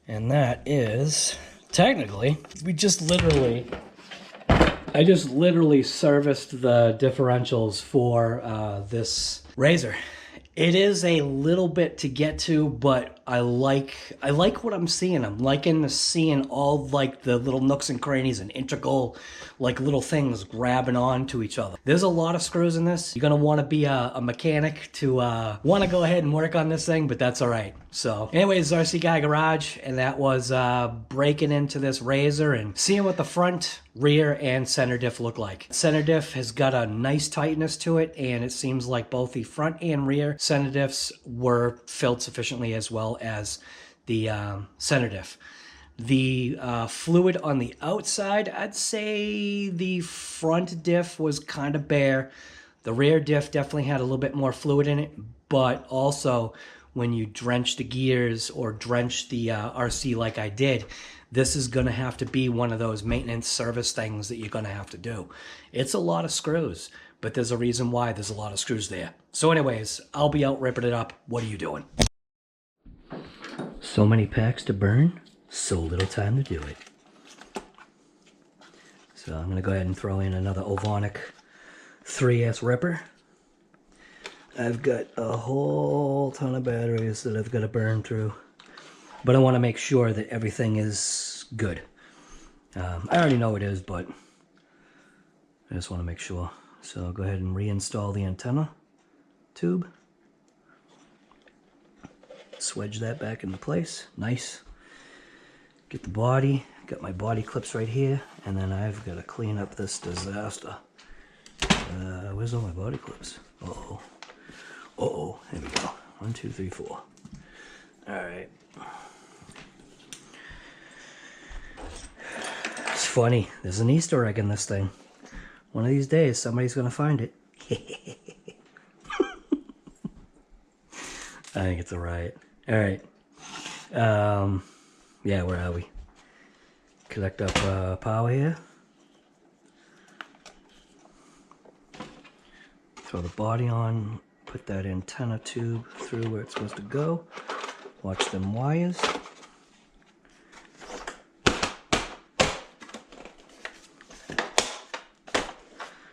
And that is, technically, I just literally serviced the differentials for this razor. It is a little bit to get to, but I like what I'm seeing. I'm liking seeing all like the little nooks and crannies and integral like little things grabbing on to each other. There's a lot of screws in this. You're gonna want to be a mechanic to want to go ahead and work on this thing, but that's all right. So anyways, RC Guy Garage, and that was breaking into this razor and seeing what the front, rear, and center diff look like. Center diff has got a nice tightness to it, and it seems like both the front and rear center diffs were filled sufficiently, as well as the center diff. The fluid on the outside, I'd say the front diff was kind of bare. The rear diff definitely had a little bit more fluid in it, but also when you drench the gears or drench the RC like I did, this is going to have to be one of those maintenance service things that you're going to have to do. It's a lot of screws, but there's a reason why there's a lot of screws there. So anyways, I'll be out ripping it up. What are you doing? So many packs to burn, so little time to do it. So I'm going to go ahead and throw in another OVONIC 3S ripper. I've got a whole ton of batteries that I've got to burn through, but I want to make sure that everything is good. I already know it is, but I just want to make sure. So I'll go ahead and reinstall the antenna tube. Swedge that back into place. Nice. Get the body. Got my body clips right here, and then I've got to clean up this disaster. Where's all my body clips? Uh-oh. Uh-oh, here we go. 1, 2, 3, 4. Alright. It's funny. There's an Easter egg in this thing. One of these days, somebody's going to find it. I think it's a riot. Alright. Yeah, where are we? Collect up power here. Throw the body on. Put that antenna tube through where it's supposed to go. Watch them wires.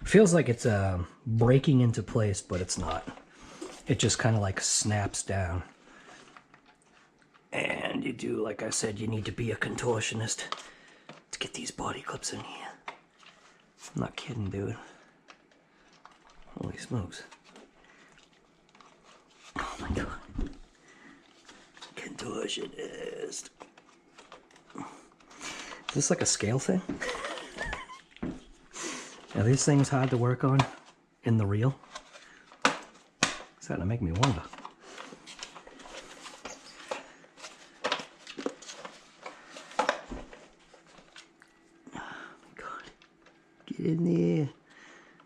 Feels like it's breaking into place, but it's not. It just kind of like snaps down. And you do, like I said, you need to be a contortionist to get these body clips in here. I'm not kidding, dude. Holy smokes. Oh my god. Contortionist. Is this like a scale thing? Are these things hard to work on in the real? It's starting to make me wonder. Oh my god. Get in there.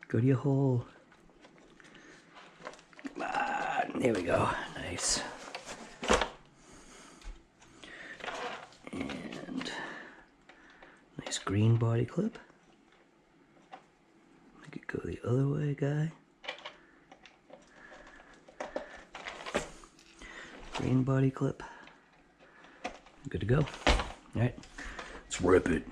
Go to your hole. Come on. There we go. Nice. And nice green body clip. Make it go the other way, guy. Green body clip. Good to go. Alright, let's rip it.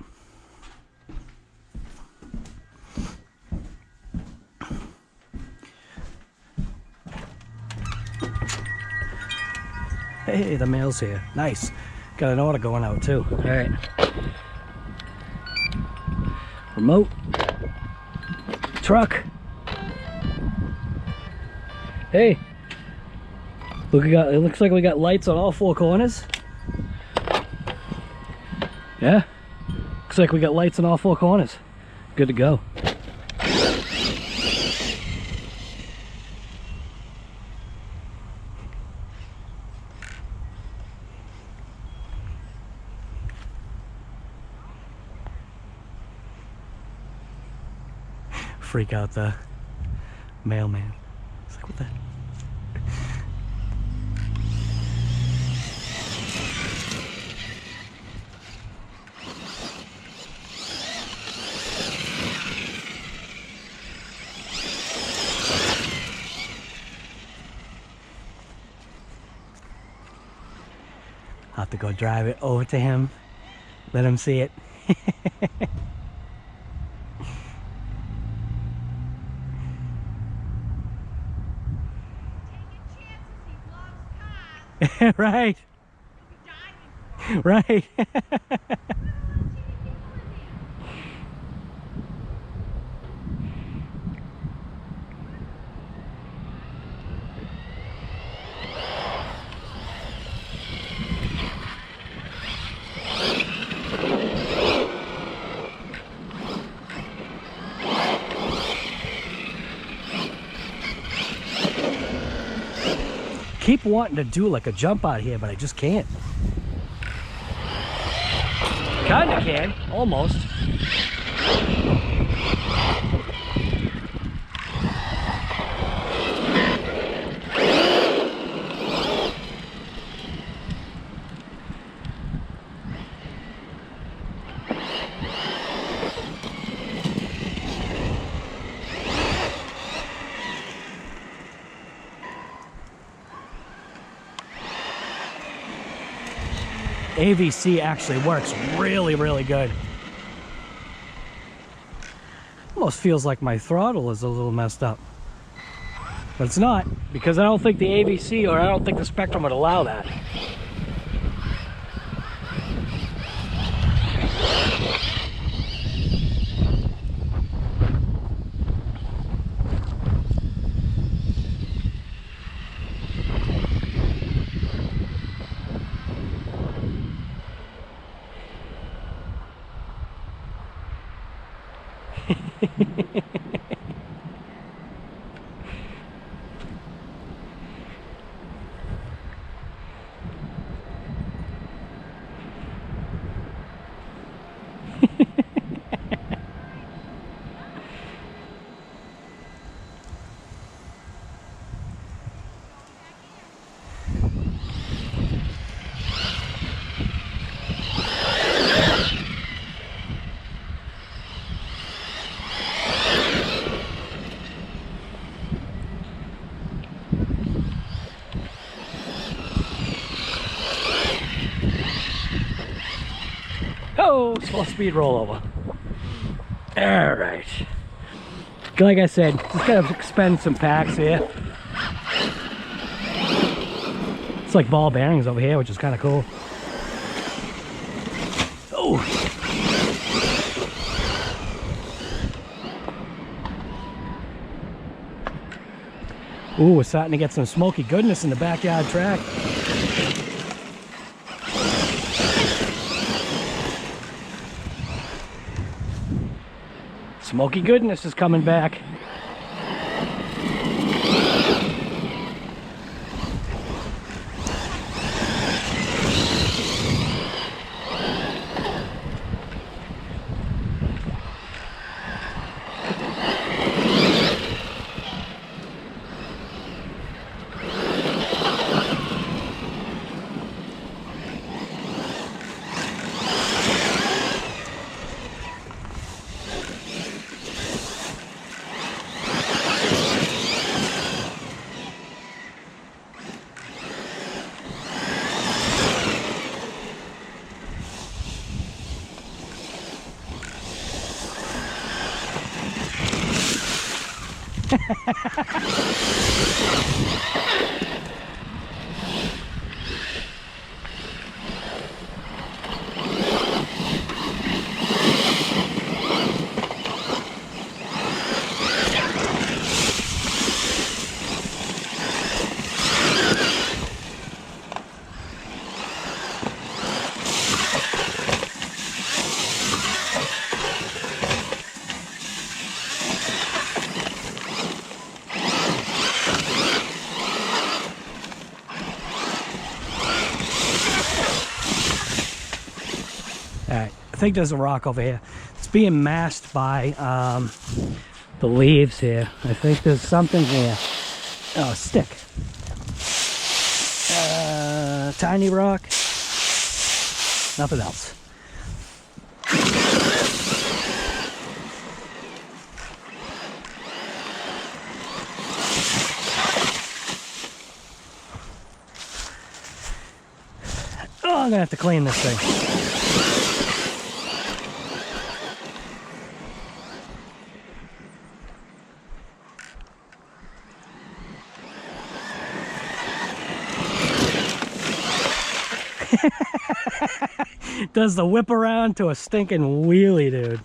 Hey, the mail's here. Nice. Got an order going out too. Alright. Remote. Truck. Hey. Look, it looks like we got lights on all 4 corners. Yeah. Looks like we got lights on all 4 corners. Good to go. Freak out the mailman. It's like, what the? I'll have to go drive it over to him, let him see it. Right. Right. Keep wanting to do like a jump out here, but I just can't. Kinda can, almost. AVC actually works really, really good. Almost feels like my throttle is a little messed up. But it's not, because I don't think the AVC or I don't think the Spektrum would allow that. Oh, slow speed rollover. All right. Like I said, just gotta expend some packs here. It's like ball bearings over here, which is kind of cool. Oh. Ooh, we're starting to get some smoky goodness in the backyard track. Smoky goodness is coming back. I think there's a rock over here. It's being masked by the leaves here. I think there's something here. Oh, a stick. Tiny rock. Nothing else. Oh, I'm gonna gonna have to clean this thing. Does the whip around to a stinking wheelie, dude.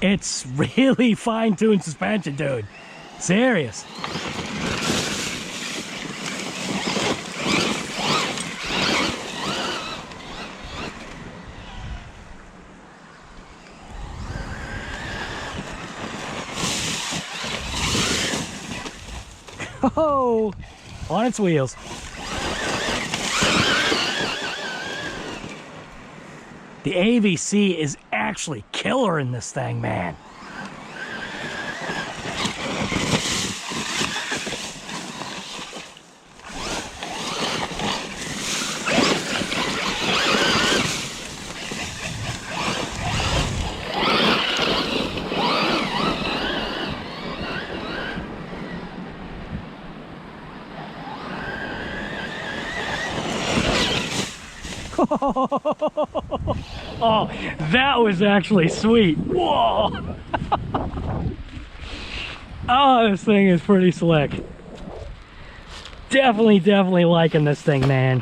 It's really fine-tuned suspension, dude. Serious. Oh, on its wheels. The AVC is actually killer in this thing, man. Oh, that was actually sweet. Whoa. Oh, this thing is pretty slick. Definitely liking this thing, man.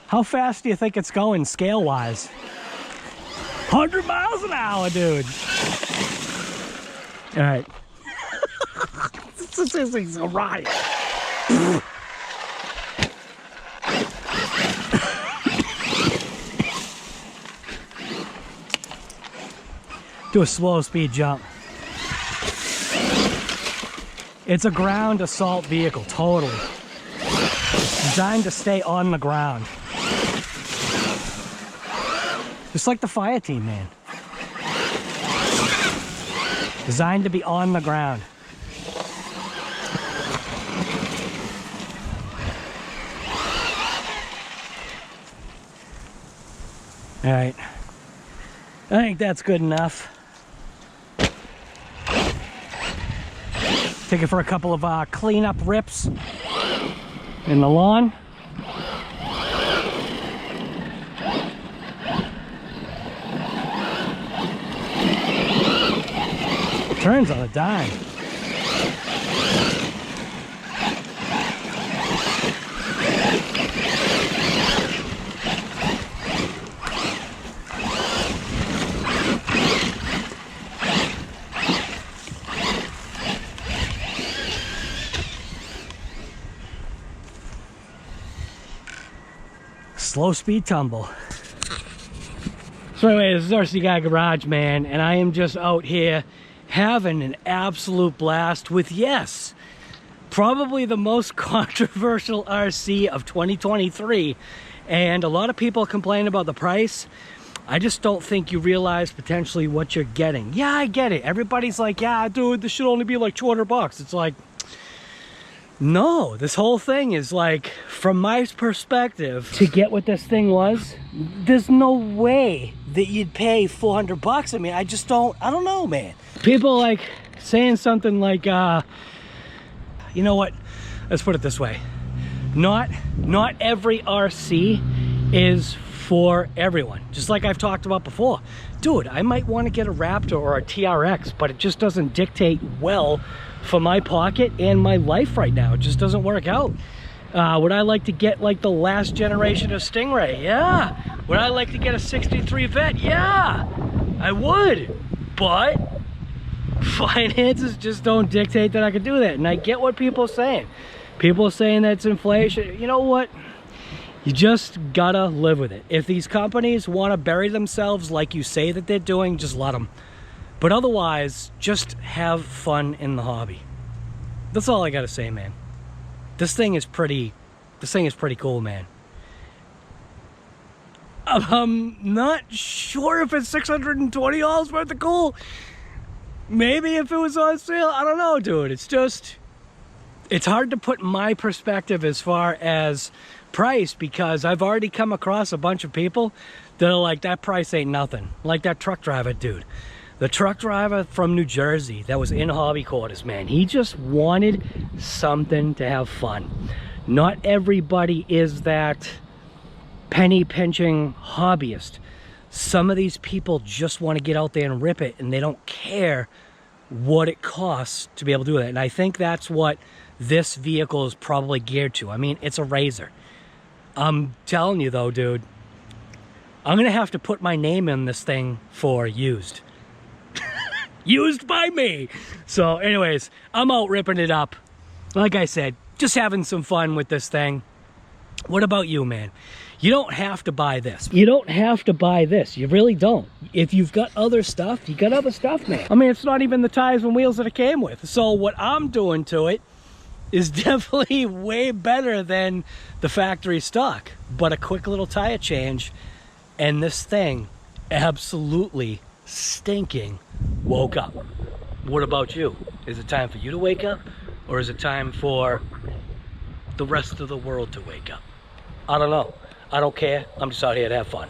How fast do you think it's going scale-wise? 100 miles an hour, dude. All right. This thing's a riot. Do a slow speed jump. It's a ground assault vehicle, totally. Designed to stay on the ground. Just like the fire team, man. Designed to be on the ground. All right. I think that's good enough. Take it for a couple of cleanup rips in the lawn. Turns on a dime. Slow speed tumble. So anyway, this is RC Guy Garage, man, and I am just out here having an absolute blast with, yes, probably the most controversial RC of 2023, And a lot of people complain about the price. I just don't think you realize potentially what you're getting. Yeah, I get it. Everybody's like, yeah, dude, this should only be like $200. It's like, no, this whole thing is like, from my perspective, to get what this thing was, there's no way that you'd pay $400. I mean, I don't know, man. People like saying something like, you know what? Let's put it this way. Not every RC is for everyone. Just like I've talked about before. Dude, I might want to get a Raptor or a TRX, but it just doesn't dictate well for my pocket and my life right now. It just doesn't work out. Would I like to get like the last generation of Stingray? Yeah. Would I like to get a 63 Vet? Yeah, I would. But finances just don't dictate that I could do that. And I get what people are saying. People are saying that it's inflation. You know what? You just gotta live with it. If these companies want to bury themselves like you say that they're doing, just let them. But otherwise, just have fun in the hobby. That's all I gotta say, man. This thing is pretty cool, man. I'm not sure if it's $620 worth of cool. Maybe if it was on sale, I don't know, dude. It's hard to put my perspective as far as price, because I've already come across a bunch of people that are like, that price ain't nothing. Like that truck driver dude. The truck driver from New Jersey that was in hobby quarters, man. He just wanted something to have fun. Not everybody is that penny pinching hobbyist. Some of these people just want to get out there and rip it, and they don't care what it costs to be able to do that. And I think that's what this vehicle is probably geared to. I mean, it's a RZR. I'm telling you though, dude, I'm gonna have to put my name in this thing for used. Used by me. So anyways, I'm out ripping it up. Like I said, just having some fun with this thing. What about you, man? You don't have to buy this. You don't have to buy this. You really don't. If you've got other stuff, you got other stuff, man. I mean, it's not even the tires and wheels that it came with. So what I'm doing to it is definitely way better than the factory stock. But a quick little tire change, and this thing absolutely stinking woke up. What about you? Is it time for you to wake up? Or is it time for the rest of the world to wake up? I don't know. I don't care. I'm just out here to have fun.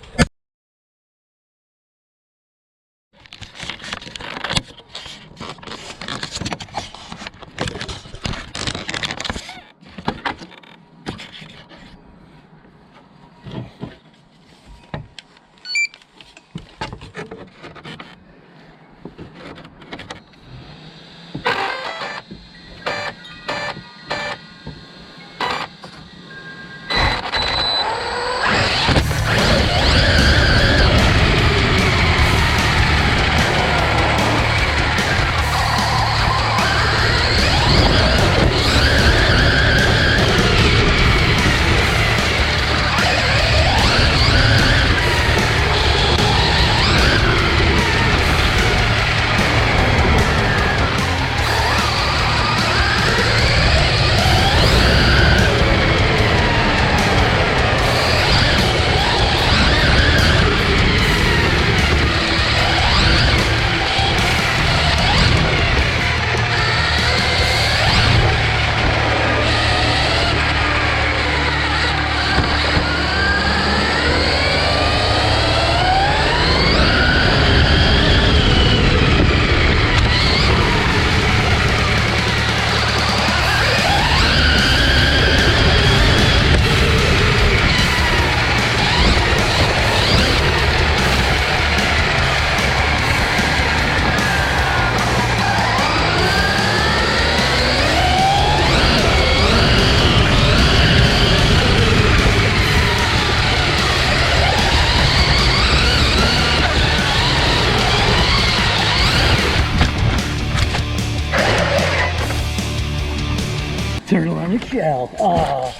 Turtle on the shell. Oh,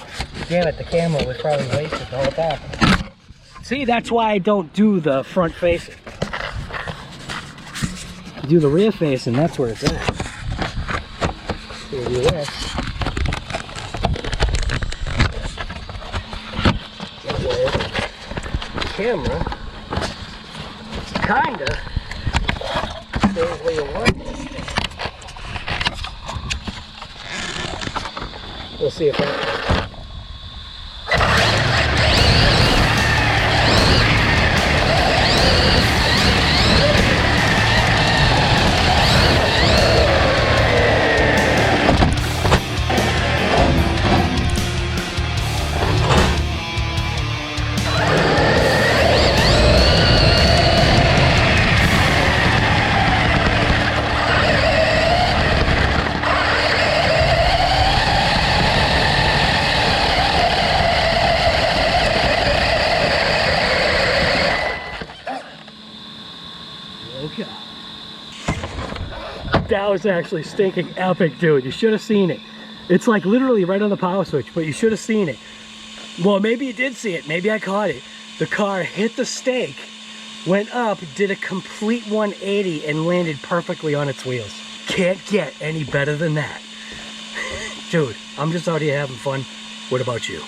damn it, the camera was probably wasted the whole time. See, that's why I don't do the front facing. You do the rear facing, that's where it's at. So you do this. That way. camera kinda stays where you want it to stay. We'll see if that. That was actually stinking epic, dude. You should have seen it. It's like literally right on the power switch, but you should have seen it. Well, maybe you did see it. Maybe I caught it. The car hit the stake, went up, did a complete 180, and landed perfectly on its wheels. Can't get any better than that. Dude, I'm just out here having fun. What about you?